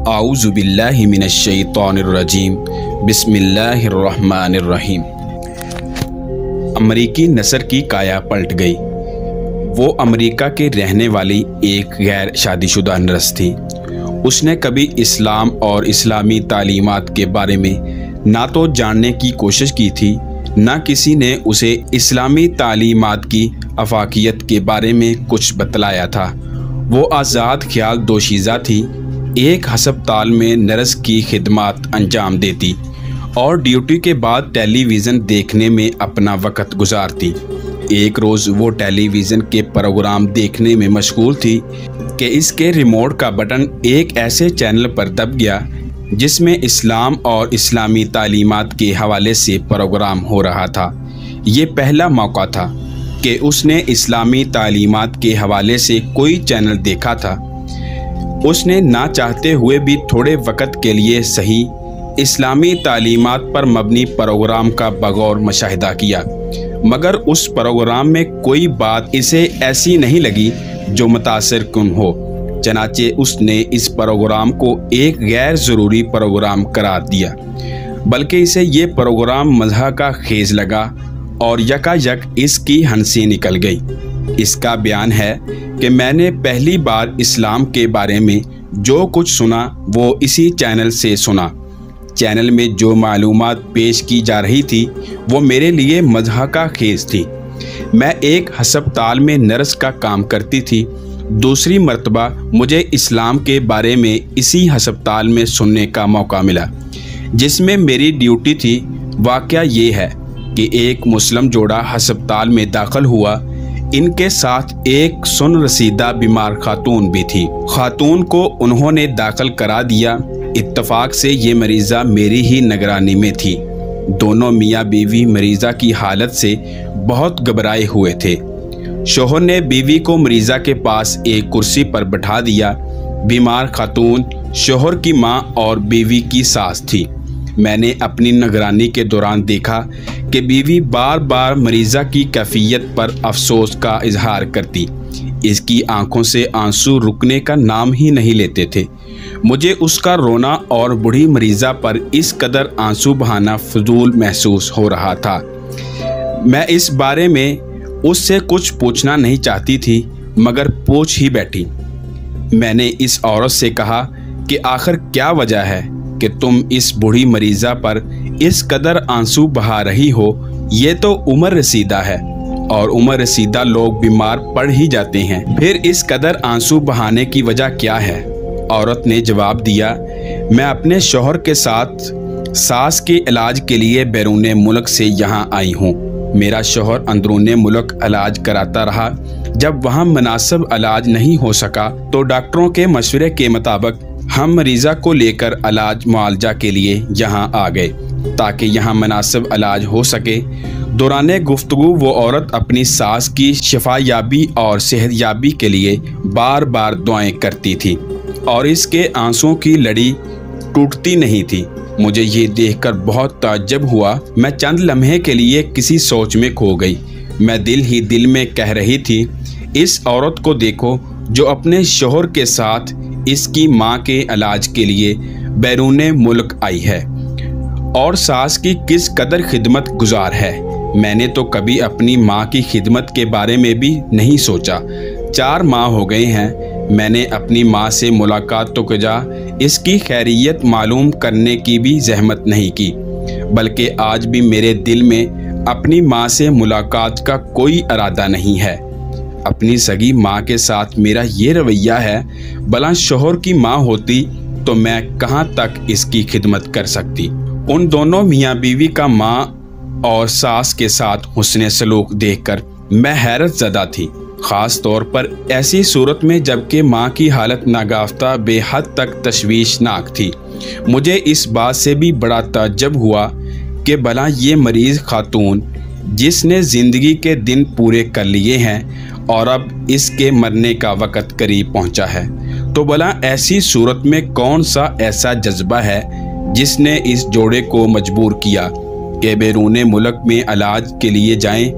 اعوذ باللہ من الشیطان الرجیم بسم اللہ الرحمن الرحیم۔ امریکی نثر کی کایا پلٹ گئی۔ وہ امریکہ کے رہنے والی ایک غیر شادی شدہ نرس تھی۔ اس نے کبھی اسلام اور اسلامی تعلیمات کے بارے میں نہ تو جاننے کی کوشش کی تھی، نہ کسی نے اسے اسلامی تعلیمات کی افاقیت کے بارے میں کچھ بتلایا تھا۔ وہ آزاد خیال دوشیزہ تھی، ایک ہسپتال میں نرس کی خدمات انجام دیتی اور ڈیوٹی کے بعد ٹیلی ویژن دیکھنے میں اپنا وقت گزارتی۔ ایک روز وہ ٹیلی ویژن کے پروگرام دیکھنے میں مشغول تھی کہ اس کے ریموٹ کا بٹن ایک ایسے چینل پر دب گیا جس میں اسلام اور اسلامی تعلیمات کے حوالے سے پروگرام ہو رہا تھا۔ یہ پہلا موقع تھا کہ اس نے اسلامی تعلیمات کے حوالے سے کوئی چینل دیکھا تھا۔ اس نے نہ چاہتے ہوئے بھی تھوڑے وقت کے لیے صحیح اسلامی تعلیمات پر مبنی پروگرام کا بغور مشاہدہ کیا، مگر اس پروگرام میں کوئی بات اسے ایسی نہیں لگی جو متاثر کن ہو۔ چنانچہ اس نے اس پروگرام کو ایک غیر ضروری پروگرام قرار دیا، بلکہ اسے یہ پروگرام مزاح کا خیز لگا اور یکا یک اس کی ہنسی نکل گئی۔ اس کا بیان ہے کہ میں نے پہلی بار اسلام کے بارے میں جو کچھ سنا وہ اسی چینل سے سنا۔ چینل میں جو معلومات پیش کی جا رہی تھی وہ میرے لیے مزاح کا خیز تھی۔ میں ایک ہسپتال میں نرس کا کام کرتی تھی۔ دوسری مرتبہ مجھے اسلام کے بارے میں اسی ہسپتال میں سننے کا موقع ملا جس میں میری ڈیوٹی تھی۔ واقعہ یہ ہے کہ ایک مسلم جوڑا ہسپتال میں داخل ہوا۔ ان کے ساتھ ایک سن رسیدہ بیمار خاتون بھی تھی۔ خاتون کو انہوں نے داخل کرا دیا۔ اتفاق سے یہ مریضہ میری ہی نگرانی میں تھی۔ دونوں میاں بیوی مریضہ کی حالت سے بہت گھبرائے ہوئے تھے۔ شوہر نے بیوی کو مریضہ کے پاس ایک کرسی پر بٹھا دیا۔ بیمار خاتون شوہر کی ماں اور بیوی کی ساس تھی۔ میں نے اپنی نگرانی کے دوران دیکھا کہ بیوی بار بار مریضہ کی کیفیت پر افسوس کا اظہار کرتی۔ اس کی آنکھوں سے آنسو رکنے کا نام ہی نہیں لیتے تھے۔ مجھے اس کا رونا اور بوڑھی مریضہ پر اس قدر آنسو بہانا فضول محسوس ہو رہا تھا۔ میں اس بارے میں اس سے کچھ پوچھنا نہیں چاہتی تھی، مگر پوچھ ہی بیٹھی۔ میں نے اس عورت سے کہا کہ آخر کیا وجہ ہے کہ تم اس بوڑھی مریضہ پر اس قدر آنسو بہا رہی ہو؟ یہ تو عمر رسیدہ ہے اور عمر رسیدہ لوگ بیمار پڑ ہی جاتے ہیں، پھر اس قدر آنسو بہانے کی وجہ کیا ہے؟ عورت نے جواب دیا، میں اپنے شوہر کے ساتھ ساس کے علاج کے لیے بیرون ملک سے یہاں آئی ہوں۔ میرا شوہر اندرون ملک علاج کراتا رہا۔ جب وہاں مناسب علاج نہیں ہو سکا تو ڈاکٹروں کے مشورے کے مطابق ہم مریضہ کو لے کر علاج معالجہ کے لیے یہاں آ گئے تاکہ یہاں مناسب علاج ہو سکے۔ دوران گفتگو وہ عورت اپنی ساس کی شفا یابی اور صحت یابی کے لیے بار بار دعائیں کرتی تھی اور اس کے آنسوؤں کی لڑی ٹوٹتی نہیں تھی۔ مجھے یہ دیکھ کر بہت تعجب ہوا۔ میں چند لمحے کے لیے کسی سوچ میں کھو گئی۔ میں دل ہی دل میں کہہ رہی تھی، اس عورت کو دیکھو جو اپنے شوہر کے ساتھ اس کی ماں کے علاج کے لیے بیرون ملک آئی ہے اور ساس کی کس قدر خدمت گزار ہے۔ میں نے تو کبھی اپنی ماں کی خدمت کے بارے میں بھی نہیں سوچا۔ 4 ماہ ہو گئے ہیں، میں نے اپنی ماں سے ملاقات تو کیا، اس کی خیریت معلوم کرنے کی بھی زحمت نہیں کی، بلکہ آج بھی میرے دل میں اپنی ماں سے ملاقات کا کوئی ارادہ نہیں ہے۔ اپنی سگی ماں کے ساتھ میرا یہ رویہ ہے، بلا شوہر کی ماں ہوتی تو میں کہاں تک اس کی خدمت کر سکتی۔ ان دونوں میاں بیوی کا ماں اور ساس کے ساتھ حسن سلوک دیکھ کر میں حیرت زدہ تھی، خاص طور پر ایسی صورت میں جبکہ ماں کی حالت ناگفتہ بے حد تک تشویشناک تھی۔ مجھے اس بات سے بھی بڑا تعجب ہوا کہ بھلا یہ مریض خاتون جس نے زندگی کے دن پورے کر لیے ہیں اور اب اس کے مرنے کا وقت قریب پہنچا ہے، تو بھلا ایسی صورت میں کون سا ایسا جذبہ ہے جس نے اس جوڑے کو مجبور کیا کہ بیرون ملک میں علاج کے لیے جائیں،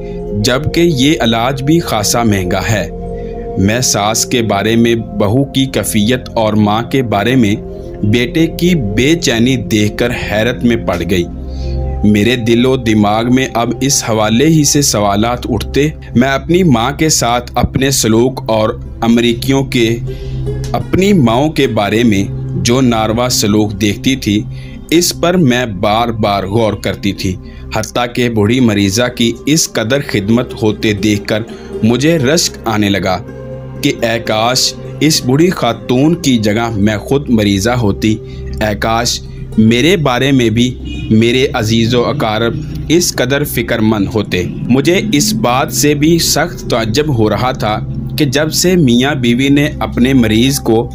جبکہ یہ علاج بھی خاصا مہنگا ہے۔ میں ساس کے بارے میں، بہو کی کیفیت اور ماں کے بارے میں بیٹے کی بے چینی دیکھ کر حیرت میں پڑ گئی۔ میرے دل و دماغ میں اب اس حوالے ہی سے سوالات اٹھتے۔ میں اپنی ماں کے ساتھ اپنے سلوک اور امریکیوں کے اپنی ماؤں کے بارے میں جو ناروا سلوک دیکھتی تھی، اس پر میں بار بار غور کرتی تھی۔ حتیٰ کہ بوڑھی مریضہ کی اس قدر خدمت ہوتے دیکھ کر مجھے رشک آنے لگا کہ اے کاش اس بوڑھی خاتون کی جگہ میں خود مریضہ ہوتی۔ اے کاش میرے بارے میں بھی میرے عزیز و اقارب اس قدر فکر مند ہوتے۔ مجھے اس بات سے بھی سخت تعجب ہو رہا تھا کہ جب سے میاں بیوی نے اپنے مریض کو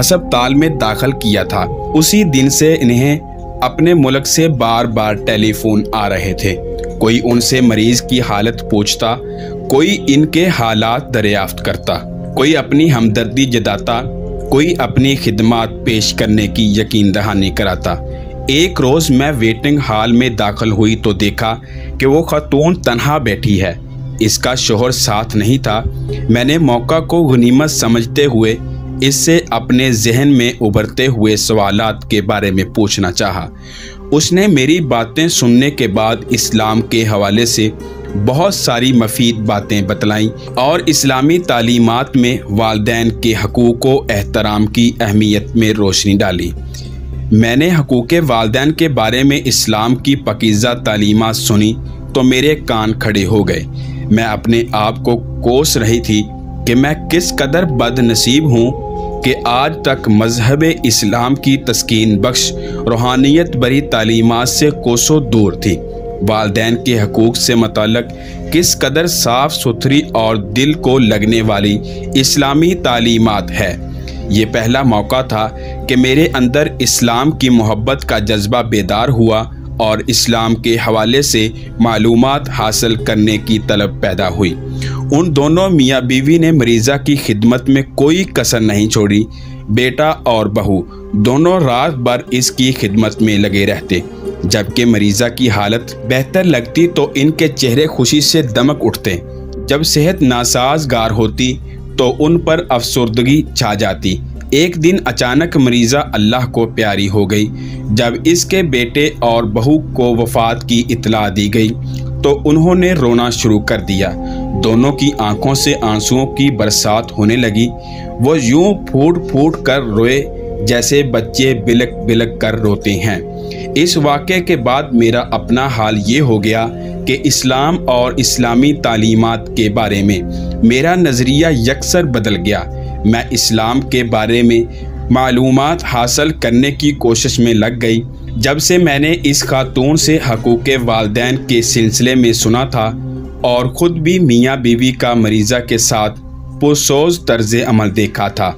ہسپتال میں داخل کیا تھا، اسی دن سے انہیں اپنے ملک سے بار بار ٹیلی فون آ رہے تھے۔ کوئی ان سے مریض کی حالت پوچھتا، کوئی ان کے حالات دریافت کرتا، کوئی اپنی ہمدردی جتاتا، کوئی اپنی خدمات پیش کرنے کی یقین دہانی کراتا۔ ایک روز میں ویٹنگ ہال میں داخل ہوئی تو دیکھا کہ وہ خاتون تنہا بیٹھی ہے، اس کا شوہر ساتھ نہیں تھا۔ میں نے موقع کو غنیمت سمجھتے ہوئے اس سے اپنے ذہن میں ابھرتے ہوئے سوالات کے بارے میں پوچھنا چاہا۔ اس نے میری باتیں سننے کے بعد اسلام کے حوالے سے بہت ساری مفید باتیں بتلائیں اور اسلامی تعلیمات میں والدین کے حقوق و احترام کی اہمیت میں روشنی ڈالی۔ میں نے حقوق والدین کے بارے میں اسلام کی پاکیزہ تعلیمات سنی تو میرے کان کھڑے ہو گئے۔ میں اپنے آپ کو کوس رہی تھی کہ میں کس قدر بد نصیب ہوں کہ آج تک مذہب اسلام کی تسکین بخش روحانیت بری تعلیمات سے کوسوں دور تھی۔ والدین کے حقوق سے متعلق کس قدر صاف ستھری اور دل کو لگنے والی اسلامی تعلیمات ہے۔ یہ پہلا موقع تھا کہ میرے اندر اسلام کی محبت کا جذبہ بیدار ہوا اور اسلام کے حوالے سے معلومات حاصل کرنے کی طلب پیدا ہوئی۔ ان دونوں میاں بیوی نے مریضہ کی خدمت میں کوئی کسر نہیں چھوڑی۔ بیٹا اور بہو دونوں رات بھر اس کی خدمت میں لگے رہتے۔ جبکہ مریضہ کی حالت بہتر لگتی تو ان کے چہرے خوشی سے دمک اٹھتے۔ جب صحت ناسازگار ہوتی تو ان پر افسردگی چھا جاتی۔ ایک دن اچانک مریضہ اللہ کو پیاری ہو گئی۔ جب اس کے بیٹے اور بہو کو وفات کی اطلاع دی گئی تو انہوں نے رونا شروع کر دیا۔ دونوں کی آنکھوں سے آنسوؤں کی برسات ہونے لگی۔ وہ یوں پھوٹ پھوٹ کر روئے جیسے بچے بلک بلک کر روتے ہیں۔ اس واقعے کے بعد میرا اپنا حال یہ ہو گیا کہ اسلام اور اسلامی تعلیمات کے بارے میں میرا نظریہ یکسر بدل گیا۔ میں اسلام کے بارے میں معلومات حاصل کرنے کی کوشش میں لگ گئی۔ جب سے میں نے اس خاتون سے حقوق والدین کے سلسلے میں سنا تھا اور خود بھی میاں بیوی کا مریضہ کے ساتھ پرسوز طرز عمل دیکھا تھا،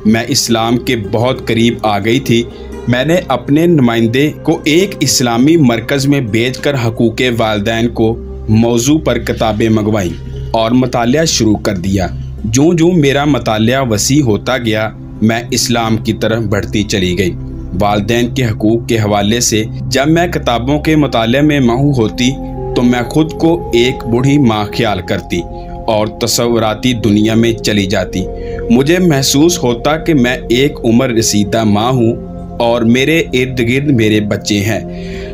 میں اسلام کے بہت قریب آ گئی تھی۔ میں نے اپنے نمائندے کو ایک اسلامی مرکز میں بھیج کر حقوق والدین کو موضوع پر کتابیں منگوائیں اور مطالعہ شروع کر دیا۔ جوں جوں میرا مطالعہ وسیع ہوتا گیا، میں اسلام کی طرف بڑھتی چلی گئی۔ والدین کے حقوق کے حوالے سے جب میں کتابوں کے مطالعے میں مہو ہوتی تو میں خود کو ایک بوڑھی ماں خیال کرتی اور تصوراتی دنیا میں چلی جاتی۔ مجھے محسوس ہوتا کہ میں ایک عمر رسیدہ ماں ہوں اور میرے ارد گرد میرے بچے ہیں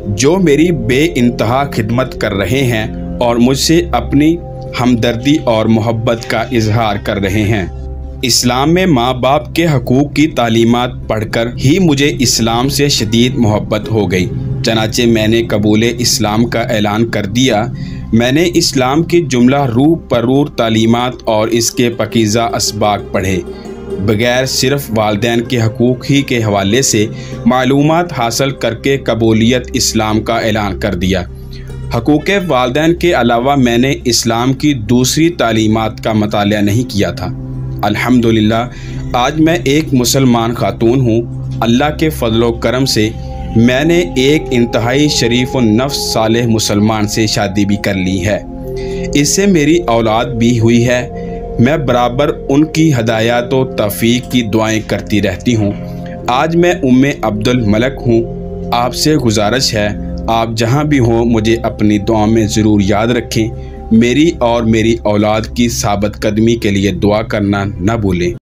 جو میری بے انتہا خدمت کر رہے ہیں اور مجھ سے اپنی ہمدردی اور محبت کا اظہار کر رہے ہیں۔ اسلام میں ماں باپ کے حقوق کی تعلیمات پڑھ کر ہی مجھے اسلام سے شدید محبت ہو گئی۔ چنانچہ میں نے قبول اسلام کا اعلان کر دیا۔ میں نے اسلام کی جملہ روح پرور تعلیمات اور اس کے پاکیزہ اسباق پڑھے، بغیر صرف والدین کے حقوق ہی کے حوالے سے معلومات حاصل کر کے قبولیت اسلام کا اعلان کر دیا۔ حقوق والدین کے علاوہ میں نے اسلام کی دوسری تعلیمات کا مطالعہ نہیں کیا تھا۔ الحمدللہ آج میں ایک مسلمان خاتون ہوں۔ اللہ کے فضل و کرم سے میں نے ایک انتہائی شریف و نفس صالح مسلمان سے شادی بھی کر لی ہے۔ اس سے میری اولاد بھی ہوئی ہے۔ میں برابر ان کی ہدایات و توفیق کی دعائیں کرتی رہتی ہوں۔ آج میں ام عبد الملک ہوں۔ آپ سے گزارش ہے آپ جہاں بھی ہوں مجھے اپنی دعا میں ضرور یاد رکھیں۔ میری اور میری اولاد کی ثابت قدمی کے لیے دعا کرنا نہ بھولیں۔